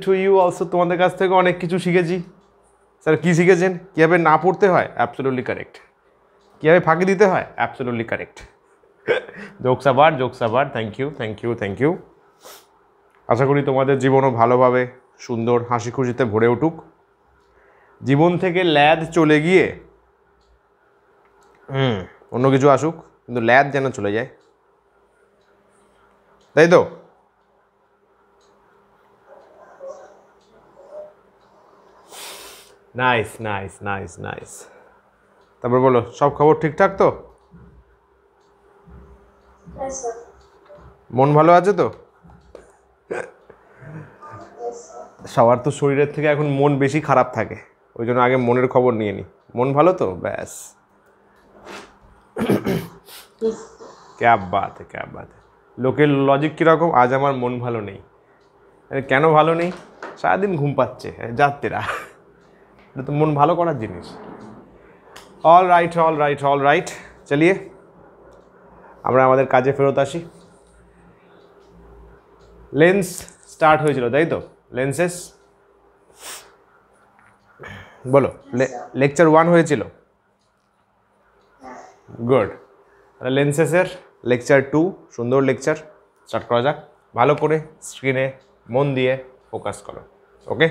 To you also, তোমাদের কাছ থেকে অনেক কিছু শিখেছি। স্যার কী শিখেছেন? কীভাবে না পড়তে হয়? Absolutely correct. কীভাবে ফাঁকি দিতে হয়? Absolutely correct. জোকস আবার, thank you, thank you, thank you. আশা করি তোমাদের জীবনও ভালোভাবে সুন্দর হাসি খুশিতে ভরে উঠুক। জীবন থেকে ল্যাদ চলে গিয়ে অন্য কিছু আসুক, কিন্তু ল্যাদ যেন চলে যায়, তাই তো? Nice nice nice nice. তারপর বলো, সব খবর ঠিকঠাক তো? মন ভালো আছে তো? সবার তো শরীরের থেকে এখন মন বেশি খারাপ থাকে, ওই জন্য আগে মনের খবর নিয়ে নিই। মন ভালো তো? ব্যাস, ক্যা বাত হ্যায়, ক্যা বাত হ্যায়। লোকের লজিক কীরকম? আজ আমার মন ভালো নেই। কেন ভালো নেই? সারাদিন ঘুম পাচ্ছে, যাত্রীরা। এটা তো মন ভালো করার জিনিস। All right, all right, all right, চলিয়ে আমরা আমাদের কাজে ফেরত আসি। লেন্স স্টার্ট হয়েছিল, তাই তো? লেন্সেস বলো, লেকচার 1 হয়েছিল। গুড। তাহলে লেন্সেসের লেকচার 2, সুন্দর লেকচার, স্টার্ট করা যাক। ভালো করে স্ক্রিনে মন দিয়ে ফোকাস করো, ওকে?